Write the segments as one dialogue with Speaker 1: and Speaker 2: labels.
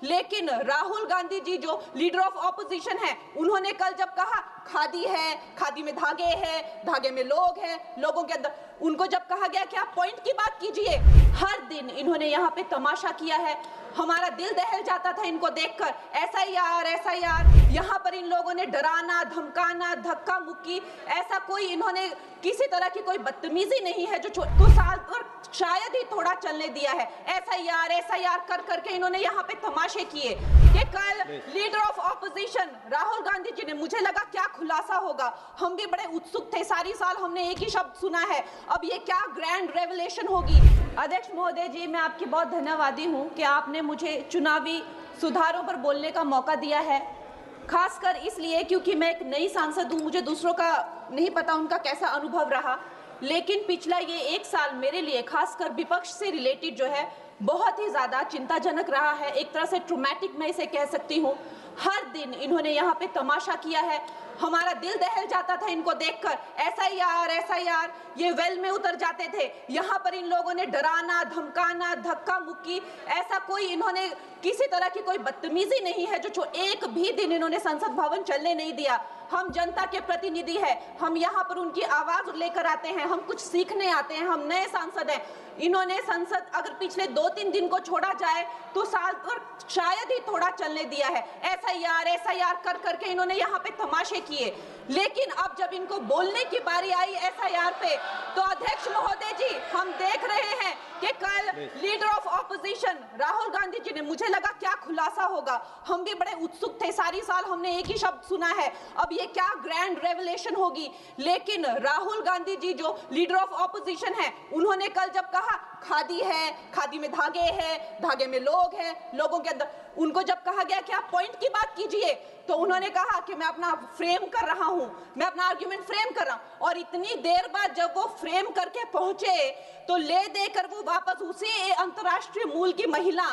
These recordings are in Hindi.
Speaker 1: लेकिन राहुल गांधी जी जो लीडर ऑफ ऑपोजिशन है, उन्होंने कल जब कहा खादी है, खादी में धागे हैं, धागे में लोग हैं, लोगों के अंदर, उनको जब कहा गया कि आप पॉइंट की बात कीजिए, हर दिन इन्होंने यहाँ पे तमाशा किया है। हमारा दिल दहल जाता था इनको देखकर, एसआईआर, यहाँ पर इन लोगों ने डराना, धमकाना, धक्का मुक्की, ऐसा कोई इन्होंने किसी तरह की कोई बदतमीजी नहीं है जो तो साल पर शायद ही थोड़ा चलने दिया है। एसआईआर कर करके इन्होंने यहाँ पे तमाशे किए कि कल leader of opposition Rahul Gandhi ji ने, मुझे लगा क्या खुलासा होगा, हम भी बड़े उत्सुक थे, सारी साल हमने एक ही शब्द सुना है, अब ये क्या ग्रैंड रेवलेशन होगी। अध्यक्ष महोदय जी, मैं आपकी बहुत धन्यवादी हूँ कि आपने मुझे चुनावी सुधारों पर बोलने का मौका दिया है, खासकर इसलिए क्योंकि मैं एक नई सांसद हूँ, मुझे दूसरों का नहीं पता उनका कैसा अनुभव रहा, लेकिन पिछला ये एक साल मेरे लिए खासकर विपक्ष से रिलेटेड जो है बहुत ही ज़्यादा चिंताजनक रहा है, एक तरह से ट्रॉमेटिक मैं इसे कह सकती हूँ। हर दिन इन्होंने यहाँ पे तमाशा किया है, हमारा दिल दहल जाता था इनको देखकर, एसआईआर, ये वेल में उतर जाते थे। यहाँ पर इन लोगों ने डराना, धमकाना, धक्का मुक्की, ऐसा कोई इन्होंने किसी तरह की कोई बदतमीजी नहीं है जो एक भी दिन इन्होंने संसद भवन चलने नहीं दिया। हम जनता के प्रतिनिधि हैं, हम यहाँ पर उनकी आवाज लेकर आते हैं, हम कुछ सीखने आते हैं, हम नए सांसद हैं। इन्होंने संसद अगर पिछले 2-3 दिन को छोड़ा जाए तो साल पर शायद ही थोड़ा चलने दिया है। एसआईआर कर करके इन्होंने यहाँ पे तमाशे किए, लेकिन अब जब इनको बोलने की बारी आई एसआईआर पे, तो अध्यक्ष महोदय जी, हम देख रहे हैं कि कल leader of opposition Rahul Gandhi ji ने, मुझे लगा क्या खुलासा होगा, हम भी बड़े उत्सुक थे, सारी साल हमने एक ही शब्द सुना है, अब ये क्या ग्रैंड रेवलेशन होगी। लेकिन राहुल गांधी जी जो लीडर ऑफ ऑपोजिशन है, उन्होंने कल जब कहा खादी है, खादी में धागे हैं, धागे में लोग हैं, लोगों के अंदर, उनको जब कहा गया कि आप पॉइंट की बात कीजिए, तो उन्होंने कहा कि मैं अपना फ्रेम कर रहा हूं, मैं अपना आर्ग्यूमेंट फ्रेम कर रहा हूं। और इतनी देर बाद जब वो फ्रेम करके पहुंचे तो ले देकर वो वापस उसी अंतर्राष्ट्रीय मूल की महिला,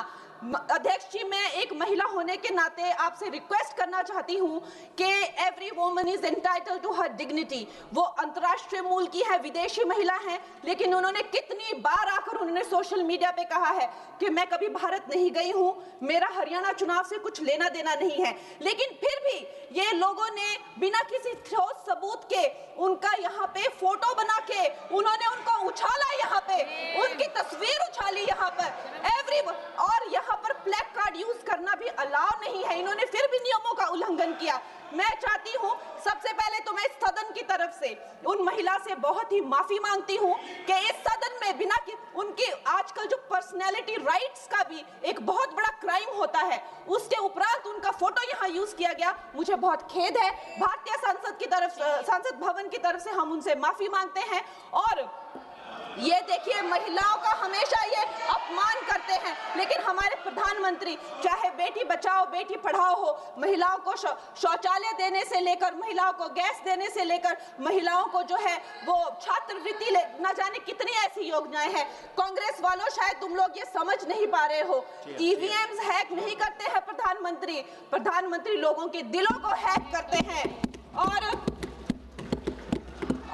Speaker 1: अध्यक्ष जी, मैं एक महिला होने के नाते आपसे रिक्वेस्ट करना चाहती हूं कि every woman is entitled to her dignity. वो अंतर्राष्ट्रीय मूल की है, विदेशी महिला है, लेकिन उन्होंने कितनी बार आकर उन्होंने सोशल मीडिया पे कहा है कि मैं कभी भारत नहीं गई हूं, मेरा हरियाणा चुनाव से कुछ लेना देना नहीं है, लेकिन फिर भी ये लोगों ने बिना किसी ठोस सबूत के उनका यहाँ पे फोटो बना के उन्होंने उनको उछाला, यहाँ पे उनकी तस्वीर उछाली यहाँ पर और यहाँ पर प्लेक कार्ड यूज करना भी अलाउ नहीं है। इन्होंने फिर भी नियमों का उल्लंघन किया। मैं चाहती हूँ सबसे पहले तो मैं इस सदन की तरफ से उन महिला से बहुत ही माफी मांगती हूँ कि इस सदन में बिना कि उनकी आजकल जो पर्सनैलिटी राइट्स का भी एक बहुत बड़ा क्राइम होता है, उसके उपरांत उनका फोटो यहाँ यूज किया गया, मुझे बहुत खेद है। भारतीय संसद भवन की तरफ से हम उनसे माफी मांगते हैं। और ये देखिए, महिलाओं का हमेशा ये अपमान करते हैं, लेकिन हमारे प्रधानमंत्री चाहे बेटी बचाओ बेटी पढ़ाओ हो, महिलाओं को शौचालय देने से लेकर, महिलाओं को गैस देने से लेकर, महिलाओं को जो है वो छात्रवृत्ति, न जाने कितनी ऐसी योजनाएं हैं। कांग्रेस वालों, शायद तुम लोग ये समझ नहीं पा रहे हो, ईवीएम्स हैक नहीं करते हैं प्रधानमंत्री लोगों के दिलों को हैक करते हैं।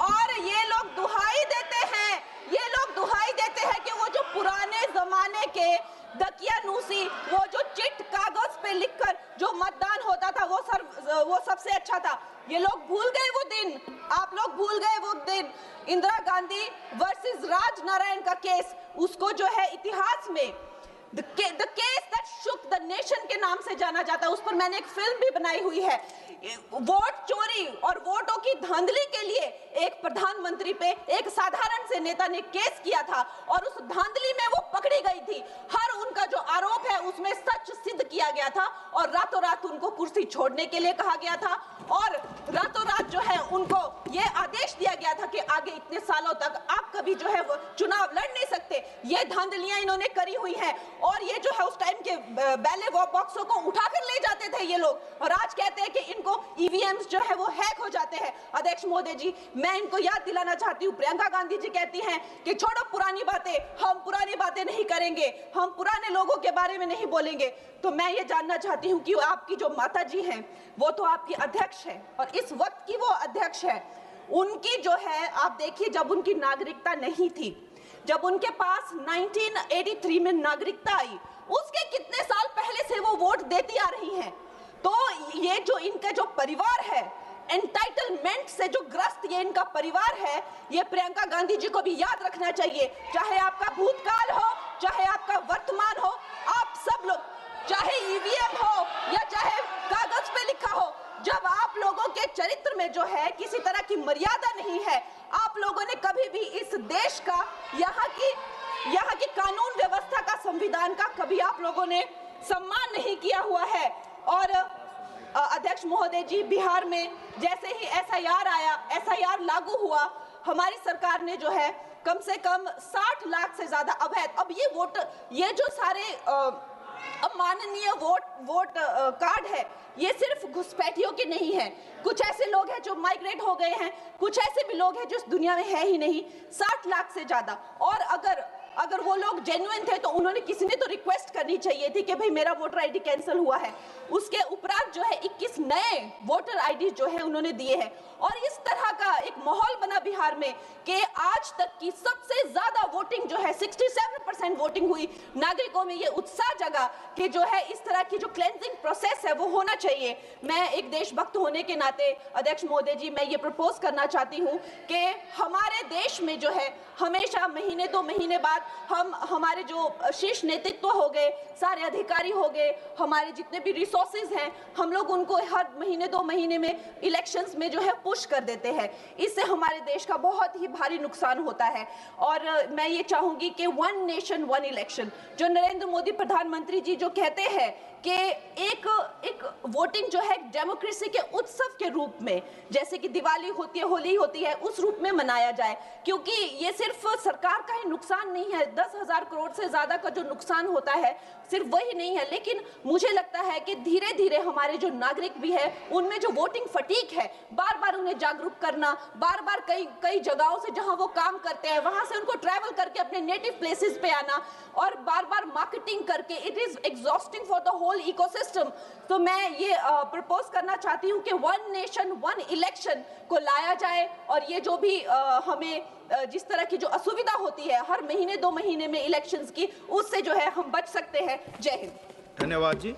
Speaker 1: और ये लोग दुहाई देते हैं कि वो जो पुराने जमाने के दकियानूसी, वो जो चिट कागज पे लिखकर जो मतदान होता था वो सबसे अच्छा था। ये लोग भूल गए वो दिन, आप लोग भूल गए वो दिन। इंदिरा गांधी वर्सेस राज नारायण का केस, उसको जो है इतिहास में The case that shook the nation के नाम से जाना जाता है, उस पर मैंने एक फिल्म भी बनाई हुई है। वोट चोरी और वोटों की धांधली के लिए एक प्रधानमंत्री पे एक साधारण से नेता ने केस किया था और उस धांधली में वो पकड़ी गई थी। हर उनका जो आरोप है उसमें सच सिद्ध किया गया था और रातों रात उनको कुर्सी छोड़ने के लिए कहा गया था और रातों रात जो है उनको ये आदेश दिया गया था कि आगे इतने सालों तक आप कभी जो है वो चुनाव लड़ नहीं सकते। ये धांधलियां इन्होंने करी हुई हैं और ये जो है उस टाइम के बैलेट बॉक्सों को उठाकर ले जाते थे ये लोग और आज कहते हैं कि इनको ईवीएम्स जो है वो हैक हो जाते हैं। अध्यक्ष महोदय जी, मैं इनको याद दिलाना चाहती हूँ, प्रियंका गांधी जी कहती हैं कि छोड़ो पुरानी बातें, हम पुरानी बातें नहीं करेंगे, हम पुराने लोगों के बारे में नहीं बोलेंगे। तो मैं ये जानना चाहती हूँ कि आपकी जो माता जी हैं वो तो आपकी अध्यक्ष है और इस वक्त की वो अध्यक्ष है, उनकी जो है आप देखिए, जब उनकी नागरिकता नहीं थी जब उनके पास 1983 में नागरिकता आई, उसके कितने साल पहले से वो वोट देती आ रही हैं। तो ये जो इनका जो परिवार है, एंटाइटलमेंट से जो ग्रस्त ये इनका परिवार है, ये प्रियंका गांधी जी को भी याद रखना चाहिए। चाहे आपका भूतकाल हो, चाहे आपका वर्तमान हो, आप सब लोग, चाहे ईवीएम हो या चाहे कागज पे लिखा हो, जब आप लोगों के चरित्र में जो है किसी तरह की मर्यादा नहीं है, आप लोगों ने कभी भी इस देश का, यहाँ की कानून व्यवस्था का, संविधान का कभी आप लोगों ने सम्मान नहीं किया हुआ है। और अध्यक्ष महोदय जी, बिहार में जैसे ही एसआईआर आया, एसआईआर लागू हुआ, हमारी सरकार ने जो है कम से कम 60 लाख से ज्यादा अवैध, अब ये जो सारे अमाननीय वोट कार्ड है, ये सिर्फ घुसपैठियों के नहीं है। कुछ ऐसे लोग हैं जो माइग्रेट हो गए हैं, कुछ ऐसे भी लोग हैं जो इस दुनिया में है ही नहीं। 60 लाख से ज्यादा। और अगर वो लोग जेन्युइन थे तो उन्होंने, किसी ने तो रिक्वेस्ट करनी चाहिए थी कि भाई मेरा वोटर आईडी कैंसिल हुआ है। उसके उपरांत जो है 21 नए वोटर आईडी जो है उन्होंने दिए हैं। और इस तरह का एक माहौल बना बिहार में कि आज तक की सबसे ज्यादा वोटिंग जो है 67% वोटिंग हुई। नागरिकों में ये उत्साह जगा कि जो है इस तरह की जो क्लेंजिंग प्रोसेस है वो होना चाहिए। मैं एक देशभक्त होने के नाते अध्यक्ष महोदय जी, मैं ये प्रपोज करना चाहती हूँ कि हमारे देश में जो है हमेशा महीने 2 महीने बाद हमारे जो शीर्ष नेतृत्व हो गए, सारे अधिकारी हो गए, हमारे जितने भी रिसोर्सेज हैं, हम लोग उनको हर महीने 2 महीने में इलेक्शंस में जो है पुश कर देते हैं। इससे हमारे देश का बहुत ही भारी नुकसान होता है। और मैं ये चाहूंगी कि 1 नेशन 1 इलेक्शन, जो नरेंद्र मोदी प्रधानमंत्री जी जो कहते हैं कि एक वोटिंग जो है डेमोक्रेसी के उत्सव के रूप में, जैसे कि दिवाली होती है, होली होती है, उस रूप में मनाया जाए। क्योंकि ये सिर्फ सरकार का ही नुकसान नहीं है, 10,000 करोड़ से ज्यादा का जो नुकसान होता है सिर्फ वही नहीं है, लेकिन मुझे लगता है कि धीरे धीरे हमारे जो नागरिक भी है उनमें जो वोटिंग फटीक है, बार बार उन्हें जागरूक करना, बार बार कई जगहों से जहां वो काम करते हैं वहां से उनको ट्रैवल करके अपने नेटिव प्लेसेस पे आना और बार बार मार्केटिंग करके, it is exhausting for the whole ecosystem. तो मैं ये प्रपोज करना चाहती हूँ कि 1 नेशन 1 इलेक्शन को लाया जाए। और ये जो भी हमें जिस तरह की जो असुविधा होती है हर महीने 2 महीने में इलेक्शंस की, उससे जो है हम बच सकते हैं। जय हिंद।
Speaker 2: धन्यवाद जी।